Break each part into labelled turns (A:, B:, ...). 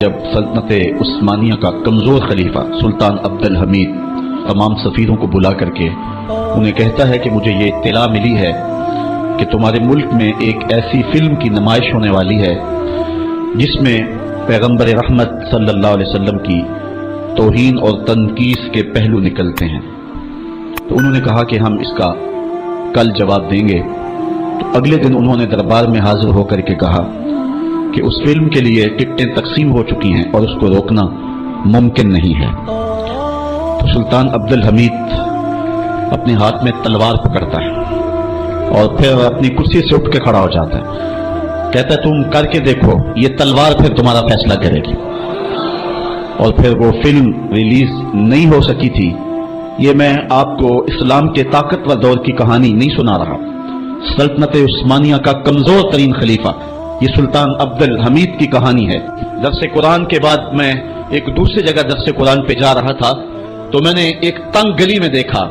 A: جب سلطنت عثمانیہ کا کمزور خلیفہ سلطان عبد الحمید تمام سفیروں کو بلا کر کے انہیں کہتا ہے کہ مجھے یہ اطلاع ملی ہے کہ تمہارے ملک میں ایک ایسی فلم کی نمائش ہونے والی ہے جس میں پیغمبر رحمت صلی اللہ علیہ وسلم کی توہین اور تنقیص کے پہلو نکلتے ہیں، تو انہوں نے کہا کہ ہم اس کا کل جواب دیں گے۔ تو اگلے دن انہوں نے دربار میں حاضر ہو کر کے کہا کہ اس فلم کے لیے ٹکٹیں تقسیم ہو چکی ہیں اور اس کو روکنا ممکن نہیں ہے۔ تو سلطان عبد الحمید اپنے ہاتھ میں تلوار پکڑتا ہے اور پھر اپنی کرسی سے اٹھ کے کھڑا ہو جاتا ہے، کہتا ہے تم کر کے دیکھو، یہ تلوار پھر تمہارا فیصلہ کرے گی۔ اور پھر وہ فلم ریلیز نہیں ہو سکی تھی۔ یہ میں آپ کو اسلام کے طاقتور دور کی کہانی نہیں سنا رہا، سلطنت عثمانیہ کا کمزور ترین خلیفہ یہ سلطان عبد الحمید کی کہانی ہے۔ درس قرآن کے بعد میں ایک دوسری جگہ درس قرآن پہ جا رہا تھا تو میں نے ایک تنگ گلی میں دیکھا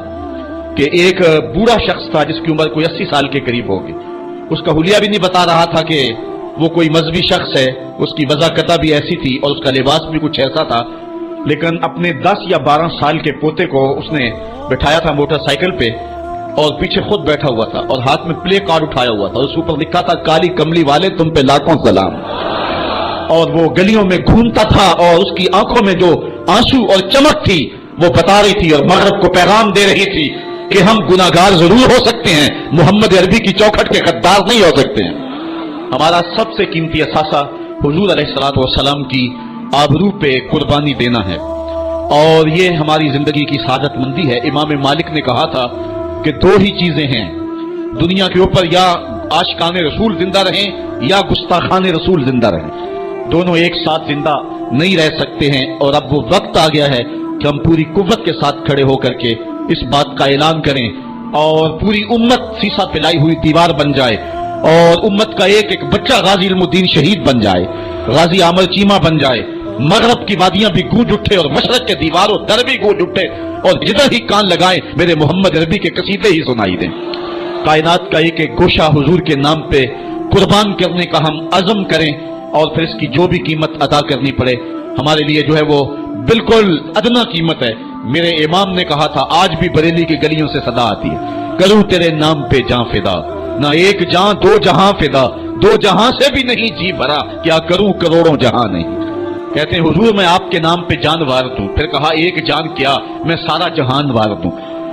A: کہ ایک بوڑھا شخص تھا جس کی عمر کوئی 80 سال کے قریب ہوگی۔ اس کا حلیہ بھی نہیں بتا رہا تھا کہ وہ کوئی مذہبی شخص ہے، اس کی وضاحت بھی ایسی تھی اور اس کا لباس بھی کچھ ایسا تھا، لیکن اپنے 10 یا 12 سال کے پوتے کو اس نے بٹھایا تھا موٹر سائیکل پہ اور پیچھے خود بیٹھا ہوا تھا اور ہاتھ میں پلے کارڈ اٹھایا ہوا تھا، اس اوپر لکھا تھا کالی کملی والے تم پہ لاکھوں سلام۔ اور وہ گلیوں میں گھومتا تھا اور اس کی آنکھوں میں جو آنسو اور چمک تھی وہ بتا رہی تھی اور مغرب کو پیغام دے رہی تھی کہ ہم گناہگار ضرور ہو سکتے ہیں، محمد عربی کی چوکھٹ کے غدار نہیں ہو سکتے ہیں۔ ہمارا سب سے قیمتی اثاثہ حضور علیہ الصلوۃ والسلام کی آبرو پہ قربانی دینا ہے، اور یہ ہماری زندگی کی سعادت مندی ہے۔ امام مالک نے کہا تھا کہ دو ہی چیزیں ہیں دنیا کے اوپر، یا عاشقان رسول زندہ رہیں یا گستاخان رسول زندہ رہیں، دونوں ایک ساتھ زندہ نہیں رہ سکتے ہیں۔ اور اب وہ وقت آ گیا ہے کہ ہم پوری قوت کے ساتھ کھڑے ہو کر کے اس بات کا اعلان کریں اور پوری امت سیسا پلائی ہوئی دیوار بن جائے اور امت کا ایک ایک بچہ غازی علم الدین شہید بن جائے، غازی عامر چیمہ بن جائے، مغرب کی وادیاں بھی گونج اٹھے اور مشرق کے دیواروں در بھی گونج اٹھے اور جدھر ہی کان لگائیں میرے محمد عربی کے قصیدے ہی سنائی دیں۔ کائنات کا ایک ایک گوشہ حضور کے نام پہ قربان کرنے کا ہم عزم کریں اور پھر اس کی جو بھی قیمت ادا کرنی پڑے ہمارے لیے جو ہے وہ بالکل ادنا قیمت ہے۔ میرے امام نے کہا تھا آج بھی بریلی کی گلیوں سے صدا آتی ہے، کروں تیرے نام پہ جاں فدا، نہ ایک جاں دو جہاں فدا، دو جہاں سے بھی نہیں جی بھرا، کیا کروں کروڑوں جہاں نہیں۔ کہتے ہیں حضور میں آپ کے نام پہ جان وار دوں، پھر کہا ایک جان کیا میں سارا جہان وار دوں،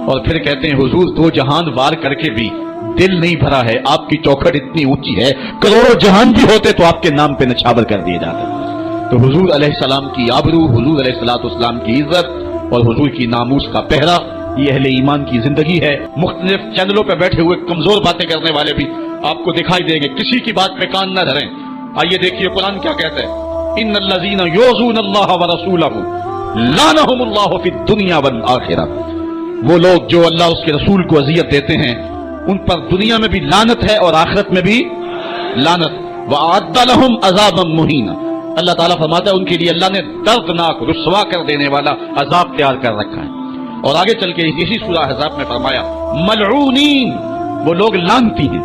A: اور پھر کہتے ہیں حضور دو جہان وار کر کے بھی دل نہیں بھرا ہے، آپ کی چوکھٹ اتنی اونچی ہے کروڑوں جہان بھی ہوتے تو آپ کے نام پہ نچھاور کر دیے جاتے۔ تو حضور علیہ السلام کی آبرو، حضور علیہ السلام کی عزت اور حضور کی ناموس کا پہرا یہ اہل ایمان کی زندگی ہے۔ مختلف چینلوں پہ بیٹھے ہوئے کمزور باتیں کرنے والے بھی آپ کو دکھائی دیں گے، کسی کی بات پہ کان نہ دھریں۔ آئیے دیکھیے قرآن کیا کہتا ہے، ان الذین یؤذون اللہ ورسولہ لعنہم اللہ فی الدنیا والآخرہ، وہ لوگ جو اللہ اس کے رسول کو اذیت دیتے ہیں ان پر دنیا میں بھی لعنت ہے اور آخرت میں بھی لعنت، وأعد لہم عذابا مہینا، اللہ تعالیٰ فرماتا ہے ان کے لیے اللہ نے دردناک رسوا کر دینے والا عذاب تیار کر رکھا ہے۔ اور آگے چل کے اسی سورہ احزاب میں فرمایا ملعونین، وہ لوگ لعنتی ہیں،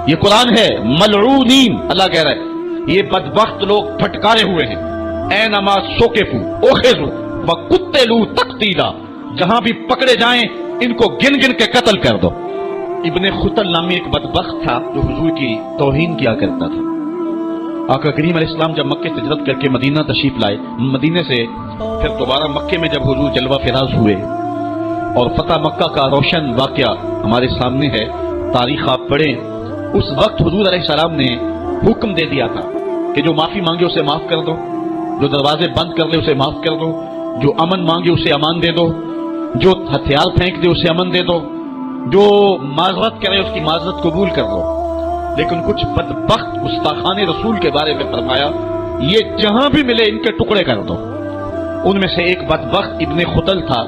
A: یہ قرآن ہے، ملعونین اللہ کہہ رہا ہے یہ بدبخت لوگ پھٹکارے ہوئے ہیں، اینما سوکفو اخذوا وقتلوا تقتیلا، جہاں بھی پکڑے جائیں ان کو گن گن کے قتل کر دو۔ ابن خطل نامی ایک بدبخت تھا جو حضور کی توہین کیا کرتا تھا۔ آقا کریم علیہ السلام جب مکے سے ہجرت کر کے مدینہ تشریف لائے، مدینے سے پھر دوبارہ مکے میں جب حضور جلوہ فراز ہوئے اور فتح مکہ کا روشن واقعہ ہمارے سامنے ہے، تاریخ آپ پڑھیں، اس وقت حضور علیہ السلام نے حکم دے دیا تھا کہ جو معافی مانگے اسے معاف کر دو، جو دروازے بند کر لے اسے معاف کر دو، جو امن مانگے اسے امان دے دو، جو ہتھیار پھینک دے اسے امن دے دو، جو معذرت کرے اس کی معذرت قبول کر دو۔ لیکن کچھ بدبخت گستاخان رسول کے بارے میں فرمایا یہ جہاں بھی ملے ان کے ٹکڑے کر دو۔ ان میں سے ایک بدبخت ابن خطل تھا،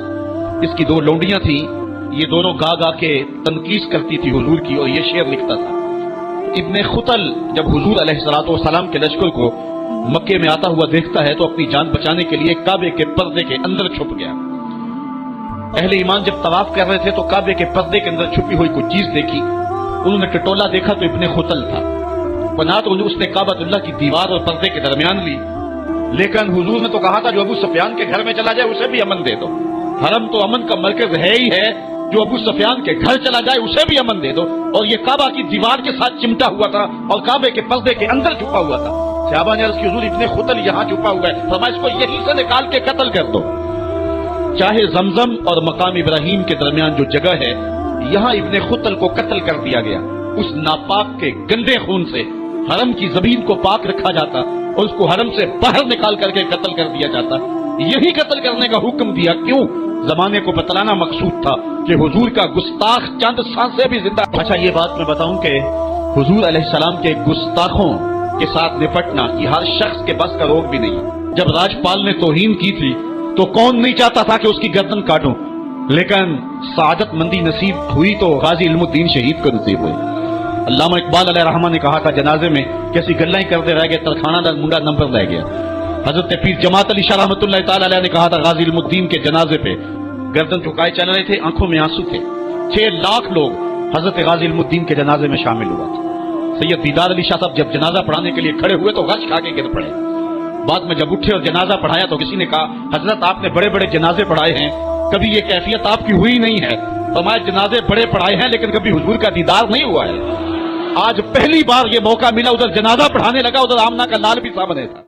A: اس کی 2 لونڈیاں تھیں، یہ دونوں گا گا کے تنقیص کرتی تھی حضور کی اور یہ شعر لکھتا تھا۔ ابن خطل جب حضور علیہ السلام کے لشکر کو مکے میں آتا ہوا دیکھتا ہے تو اپنی جان بچانے کے لیے کعبے کے پردے کے اندر چھپ گیا۔ اہل ایمان جب طواف کر رہے تھے تو کعبے کے پردے کے اندر چھپی ہوئی کچھ چیز دیکھی، انہوں نے ٹٹولا دیکھا تو ابن خطل تھا، پناہ تو اس نے کعبۃ اللہ کی دیوار اور پردے کے درمیان لی لیکن حضور نے تو کہا تھا جو ابو سفیان کے گھر میں چلا جائے اسے بھی امن دے دو. حرم تو امن کا مرکز ہے ہی ہے، جو ابو سفیان کے گھر چلا جائے اسے بھی امن دے دو. اور یہ کعبہ کی دیوار کے ساتھ چمٹا ہوا تھا اور کعبے کے پردے کے اندر چھپا ہوا تھا. صحابہ نے عرض کی حضور ابن خطل یہاں چھپا ہوا ہے، فرمایا اس کو یہیں سے نکال کے قتل کر دو. چاہے زمزم اور مقام ابراہیم کے درمیان جو جگہ ہے، یہاں ابن خطل کو قتل کر دیا گیا. اس ناپاک کے گندے خون سے حرم کی زمین کو پاک رکھا جاتا اور اس کو حرم سے باہر نکال کر کے قتل کر دیا جاتا. یہی قتل کرنے کا حکم دیا. کیوں؟ زمانے کو بتلانا مقصود تھا کہ حضور کا گستاخ چند سانسیں بھی زندہ. اچھا یہ بات میں بتاؤں کہ حضور علیہ السلام کے گستاخوں کے ساتھ نپٹنا یہ ہر شخص کے بس کا روگ بھی نہیں. جب راجپال نے توہین کی تھی تو کون نہیں چاہتا تھا کہ اس کی گردن کاٹوں، لیکن سعادت مندی نصیب ہوئی تو غازی علم الدین شہید کو نصیب ہوئی. علامہ اقبال علیہ رحمہ نے کہا تھا جنازے میں کیسی گلیں کرتے رہ گئے، ترخانہ دا منڈا نمبر رہ گیا. حضرت پیر جماعت علی شاہ رحمۃ اللہ تعالی علیہ نے کہا تھا غازی علم الدین کے جنازے پہ گردن چکائے چل رہے تھے، آنکھوں میں آنسو تھے. 6 لاکھ لوگ حضرت غازی علم الدین کے جنازے میں شامل ہوا تھا. سید دیدار علی شاہ صاحب جب جنازہ پڑھانے کے لیے کھڑے ہوئے تو غش کھا کے گر پڑے. بعد میں جب اٹھے اور جنازہ پڑھایا تو کسی نے کہا حضرت آپ نے بڑے بڑے جنازے پڑھائے ہیں، کبھی یہ کیفیت آپ کی ہوئی نہیں ہے. فرمایا جنازے بڑے پڑھائے ہیں لیکن کبھی حضور کا دیدار نہیں ہوا ہے. آج پہلی بار یہ موقع ملا، ادھر جنازہ پڑھانے لگا، ادھر آمنہ کا لال بھی سامنے تھا.